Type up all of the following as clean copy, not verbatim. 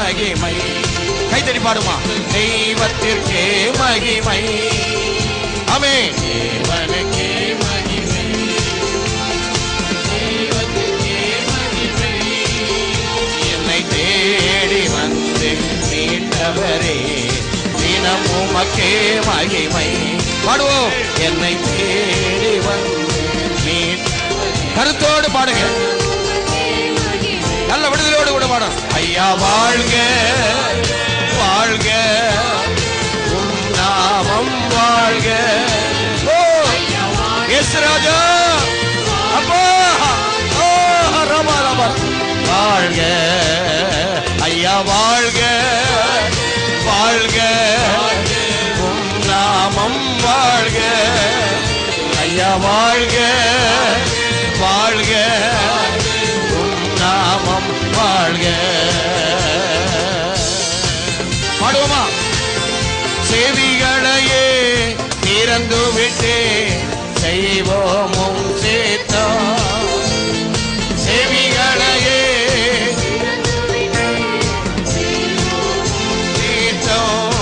மகிமை. கைத்தடி பாடுமா. தெய்வத்திற்கே மகிமை. ஆமென். தேவனுக்கே மகிமை. தெய்வத்திற்கே மகிமை. என்னை தேடி வந்து மீட்டவரே தினம் உமக்கே மகிமை. பாடுவோம். என்னை தேடி வந்து மீட்டவரே. கருத்தோடு பாடுங்க. நல்ல விடுதலோடு கூட பாடும். ஐயா வாழ்க வாழ்க உம் நாமம் வாழ்க. ஓ இயேசு ராஜா அப்பா ஓ ரபா ரபா வாழ்க ஐயா வாழ்க வாழ்க உம் நாமம் வாழ்க. ஐயா வாழ்க வாழ்க நாமம் வாழ்க. பாடுவோமா. செவிகளையே திறந்து விட்டு செய்வோமும் சேர்த்தோம். செவிகளையே சேர்த்தோம்.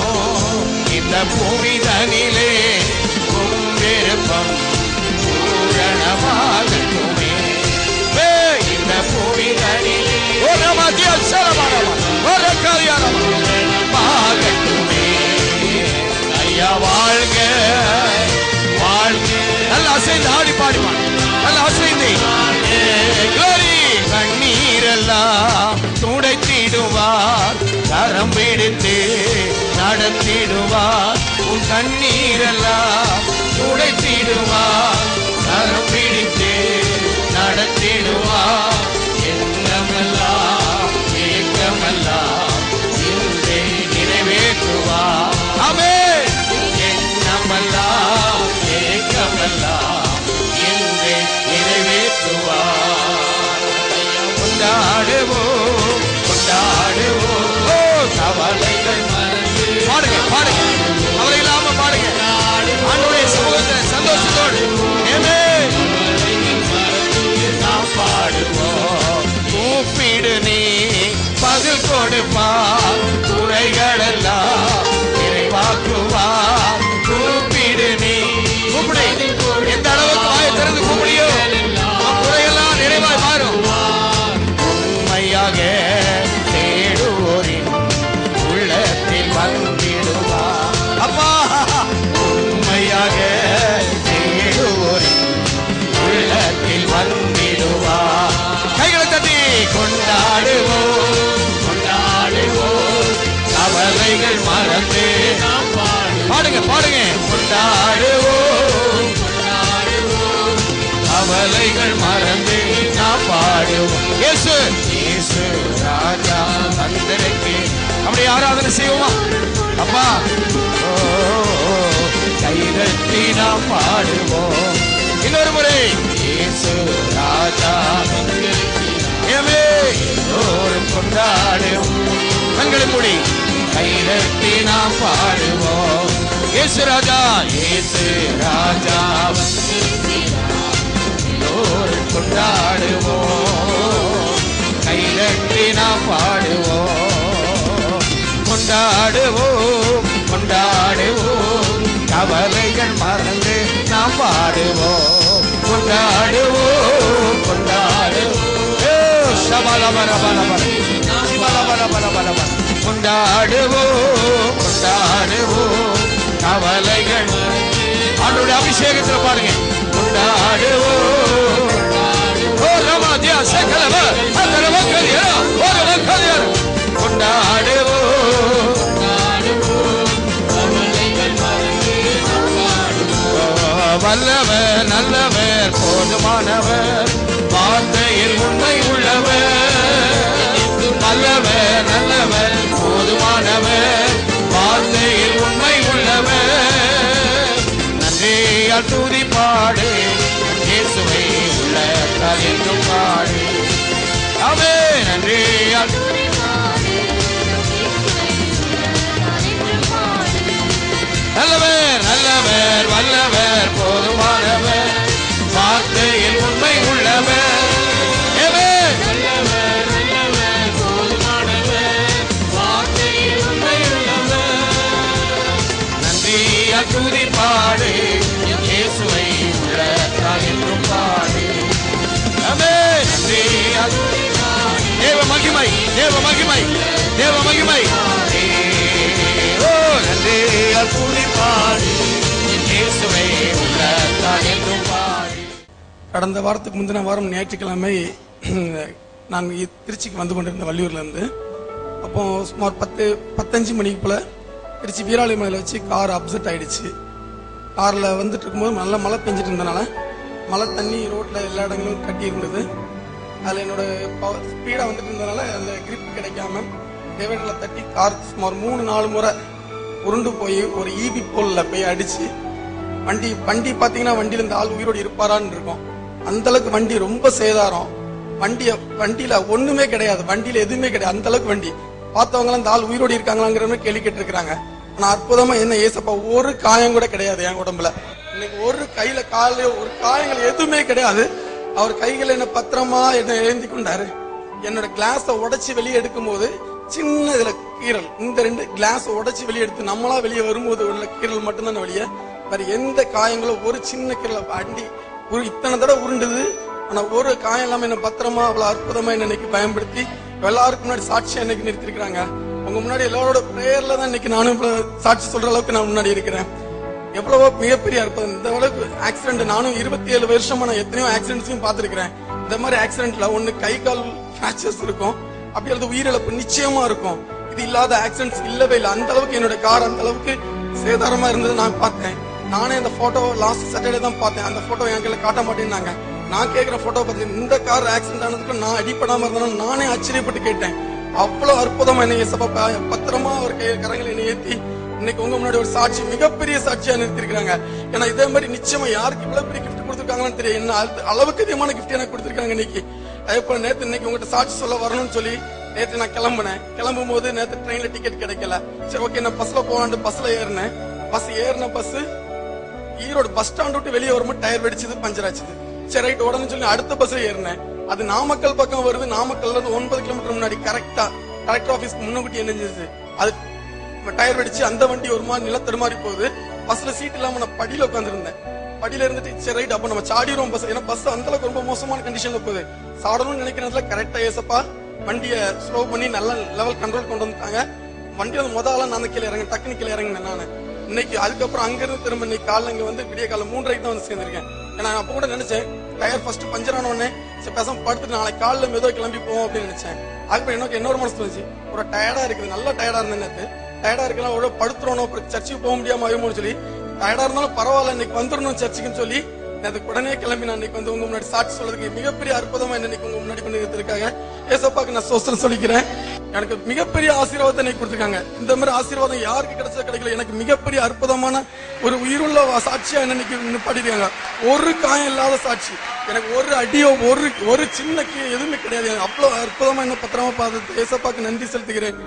இந்த பூமிதனிலே உம் விருப்பம் பூரணமாகட்டுமே. இந்த பூமிதனிலே ஐயா வாழ்க வாழ்க. நல்ல அசைந்து ஆடி பாடிவான். நல்ல அசைந்து கண்ணீரெல்லாம் துடைத்திடுவார். கரம் பிடித்து நடத்திடுவார். உன் கண்ணீரெல்லாம் துடைத்திடுவார். கரம் பிடித்து நடத்திடுவார். எண்ணமெல்லாம் ஏக்கமெல்லாம் இன்றே நிறைவேற்றுவார். ஆமென். எண்ணமெல்லாம் ஏக்கமெல்லாம் இன்றே நிறைவேற்றுவார். கொண்டாடுவோம் கொண்டாடுவோம். ஓ கவலைகள் மறந்து பாடுங்க பாடுங்க. கவலை இல்லாம பாடுங்க. ஆண்டவருடைய சமூகத்தில் சந்தோஷத்தோடு நாம் பாடுவோம். கூப்பிடு நீ பதில் கொடுப்பார். குறைகளெல்லாம் நிறைவாக்குவார். கூப்பிடு நீ. கூப்பிடு. எந்த அளவுக்கு வாயை திறந்து கூப்பிடியோ குறையெல்லாம் நிறைவாய் மாறும். உண்மையாக தேடுவோரின் உள்ளத்தில் வந்திடுவார். அப்பா உண்மையாக தேடுவோரின் உள்ளத்தில் வந்திடுவார். கைகளை தட்டி கொண்டாடுவோம் கொண்டாடுவோம். கவலைகள் மறந்து பாடுங்க பாடுங்க. கொண்டாடுவோம் கொண்டாடுவோம். கவலைகள் மறந்து நாம் பாடுவோம். இயேசு இயேசு ராஜா தந்தருக்கு அப்படியே ஆராதனை செய்வோமா. அப்பா ஓ கைதட்டி நாம் பாடுவோம். இன்னொரு முறை இயேசு ராஜா எல்லோரும் கொண்டாடுவோம். கண்களை மூடி கைதட்டி நாம் பாடுவோம். இயேசு ராஜா இயேசு ராஜா எல்லோரும் கொண்டாடுவோம். கைதட்டி நாம் பாடுவோம். கொண்டாடுவோம் கொண்டாடுவோம். கவலைகள் மறந்து நாம் பாடுவோம். கொண்டாடுவோம் கொண்டாடுவோம். கொண்டாடுவோம் கொண்டாடுவோம். கவலைகள் ஆண்டவருடைய அபிஷேகத்தில் பாருங்க. கொண்டாடுவோம் கொண்டாடுவோம். வல்லவர் நல்லவர் போதுமானவர். வார்த்தையில் உண்மை உள்ளவர். வல்லவர் நல்லவர் போதுமானவர். வார்த்தையில் உண்மை உள்ளவர். நன்றியால் துதி பாடு. இயேசுவை உள்ளத்தால் என்றும் பாடு. ஆமென். நன்றியால் நல்லவர் நல்லவர் வல்லவர் போதுமானவர். வார்த்தையில் உண்மை உள்ளவர். மகிமை, தேவ மகிமை, தேவ மகிமை. ஓ நன்றி துதிப்பாடு இயேசுவே உள்ளத்தால் என்றும் பாடி. கடந்த வாரத்துக்கு முந்தின வாரம் ஞாயிற்றுக்கிழமை நான் திருச்சிக்கு வந்து கொண்டிருந்த வள்ளியூர்ல இருந்து. அப்போ சுமார் 10-15 மணிக்கு போல திருச்சி வீராளிமலையில் வச்சு கார் அப்செட் ஆயிடுச்சு. கார்ல வந்துட்டு இருக்கும்போது நல்ல மழை பெஞ்சிட்டு இருந்தனால மழை தண்ணி ரோட்ல எல்லா இடங்களும் கட்டி இருந்தது. அதில் என்னோட ஸ்பீடா வந்துட்டு இருந்தனால அந்த கிரிப் கிடைக்காம டிவைடர்ல தட்டி கார் சுமார் 3-4 முறை உருண்டு போய் ஒரு ஈபி போல்ல போய் அடிச்சு வண்டி பாத்தீங்கன்னா வண்டியில இந்த ஆள் உயிரோடு இருப்பாரான்னு இருக்கும். அந்த அளவுக்கு வண்டி ரொம்ப சேதாரம். வண்டியில ஒண்ணுமே கிடையாது, வண்டியில எதுவுமே கிடையாது. அந்த அளவுக்கு வண்டி பார்த்தவங்க இந்த ஆள் உயிரோடு இருக்காங்களாங்கிற மாதிரி கேள்வி கேட்டிருக்காங்க. ஆனா அற்புதமா என்ன ஏசப்பா ஒரு காயம் கூட கிடையாது என் உடம்புல. இன்னைக்கு ஒரு கையில காலையோ ஒரு காயங்கள் எதுவுமே கிடையாது. அவர் கைகளை என்ன பத்திரமா என்ன ஏந்தி கொண்டாரு. என்னோட கிளாஸ உடைச்சு வெளியே எடுக்கும் போது சின்ன இதுல கீரல், இந்த 2 கிளாஸ் உடைச்சு வெளியே எடுத்து நம்மளா வெளியே வரும்போது உள்ள கீரல் மட்டும்தான் வெளியே, வேற எந்த காயங்களும் ஒரு சின்ன கீரல் வண்டி ஒரு இத்தனை தடவை உருண்டுது. ஆனா ஒரு காயம் இல்லாம என்ன பத்திரமா அவ்வளவு அற்புதமா என்ன இன்னைக்கு பயன்படுத்தி எல்லாருக்கும் முன்னாடி சாட்சியா இன்னைக்கு நிறுத்திருக்கிறாங்க. உங்க முன்னாடி எல்லாரோட பிரேயர்ல தான் இன்னைக்கு நானும் சாட்சி சொல்ற அளவுக்கு நான் முன்னாடி இருக்கிறேன். எவ்வளவோ மிகப்பெரிய அற்புதம். இந்த அளவுக்கு ஆக்சிடென்ட் நானும் 27 வருஷமா நான் எத்தனையோ ஆக்சிடென்ட்ஸையும் பார்த்திருக்கிறேன். இந்த மாதிரி ஆக்சிடென்ட்ல ஒண்ணு கை கால் பிராக்சர்ஸ் இருக்கும், அப்படி அல்லது உயிரிழப்பு நிச்சயமா இருக்கும். இது இல்லாத ஆக்சிடென்ட்ஸ் இல்லவே இல்லை. அந்த அளவுக்கு என்னோட கார் அந்த அளவுக்கு சேதாரமா இருந்தது நான் பார்த்தேன். நானே அந்த போட்டோ லாஸ்ட் சாட்டர்டே தான் பார்த்தேன். அந்த போட்டோ என் கையில காட்ட மாட்டேன்னாங்க. நான் கேட்கிற போட்டோ பார்த்தீங்கன்னா இந்த கார் ஆக்சிடென்ட் ஆனதுக்கு நான் அடிப்படாம இருந்தாலும் நானே ஆச்சரியப்பட்டு கேட்டேன். அவ்வளவு அற்புதமா என்னை பத்திரமா ஒரு கரங்களை என்னை ஏத்தி இன்னைக்கு உங்க முன்னாடி ஒரு சாட்சி, மிகப்பெரிய சாட்சியா நிறுத்திருக்காங்க. ஏன்னா இதே மாதிரி நிச்சயமா யாருக்கு இவ்வளவு பெரிய கிஃப்ட் கொடுத்துருக்காங்கன்னு தெரியும். என்ன அளவுக்கு அதிகமான கிஃப்ட் எனக்கு கொடுத்துருக்காங்க இன்னைக்கு. அதே போல நேத்து இன்னைக்கு உங்ககிட்ட சாட்சி சொல்ல வரணும்னு சொல்லி நேற்று நான் கிளம்பும் போது நேற்று ட்ரெயின்ல டிக்கெட் கிடைக்கல. சரி ஓகே நான் பஸ்ல போவான்ட்டு பஸ்ல ஏறினேன். பஸ் ஈரோடு பஸ் ஸ்டாண்ட் விட்டு வெளியே வரும்போது டயர் வெடிச்சது, பஞ்சர் ஆச்சுது. சரி ரைட் உடனே சொல்லி அடுத்த பஸ் ஏறினேன். அது நாமக்கல் பக்கம் வருது. நாமக்கல்ல இருந்து 9 கிலோமீட்டர் முன்னாடி கரெக்டா கலெக்டர் ஆபீஸ்க்கு முன்னூட்டி என்னஞ்சது அது டயர் வெடிச்சு அந்த வண்டி ஒரு மாதிரி நிலத்தடு மாதிரி போகுது. பஸ்ல சீட் இல்லாம நான் படியில உட்காந்துருந்தேன். படியில இருந்துட்டு சரி ரைட் அப்ப நம்ம சாடிடுவோம் பஸ். ஏன்னா பஸ் அந்த அளவுக்கு ரொம்ப மோசமான கண்டிஷன்ல போகுது. சாடணும்னு நினைக்கிறதுல கரெக்டா ஏசப்பா வண்டியை ஸ்லோ பண்ணி நல்ல லெவல் கண்ட்ரோல் கொண்டு வந்துட்டாங்க. வண்டி வந்து முதல்ல நான் கீழே இறங்க டக்குனு கீழே இறங்கினேன் நானு. இன்னைக்கு அதுக்கப்புறம் அங்கிருந்து திரும்ப இன்னைக்கு காலைல இங்க வந்து விடிய காலம் 3:30 தான் வந்து சேர்ந்திருக்கேன். ஏன்னா அப்ப கூட நினைச்சேன் டயர் ஃபர்ஸ்ட் பஞ்சர் ஆன உடனே பேசாம படுத்துட்டு நாளைக்கு காலைல மெதுவா கிளம்பி போவோம் அப்படின்னு நினைச்சேன். அதுக்கப்புறம் எனக்கு இன்னொரு மனசு வந்துச்சு, ஒரு டயர்டா இருக்குது, நல்லா டயர்டா இருந்தேன் நேற்று. டயர்டா இருக்கலாம் ஒரு படுத்துறோம், அப்புறம் சர்ச்சுக்கு போக முடியாம ஆகுமோன்னு சொல்லி டயர்டா இருந்தாலும் பரவாயில்ல இன்னைக்கு வந்துடணும் சர்ச்சுக்குன்னு சொல்லி அதுக்கு உடனே கிளம்பி நான் இன்னைக்கு வந்து உங்க முன்னாடி சாட்சி சொல்றதுக்கு மிகப்பெரிய அற்புதமா இன்னைக்கு உங்க முன்னாடி கொண்டு இருக்காங்க. ஏசப்பாக்கு நான் சோஸ்திரம் சொல்லிக்கிறேன். எனக்கு மிகப்பெரிய ஆசீர்வாதத்தை இன்னைக்கு கொடுத்துருக்காங்க. இந்த மாதிரி ஆசீர்வாதம் யாருக்கு கிடைச்சா கிடைக்கல. எனக்கு மிகப்பெரிய அற்புதமான ஒரு உயிருள்ள சாட்சியா இன்னைக்கு நிப்பாட்டிருக்காங்க. ஒரு காயம் இல்லாத சாட்சி. எனக்கு ஒரு அடியோ ஒரு சின்ன எதுவுமே கிடையாது. அவ்வளவு அற்புதமா என்ன பத்திரமா பார்த்து ஏசப்பாக்கு நன்றி செலுத்துகிறேன்.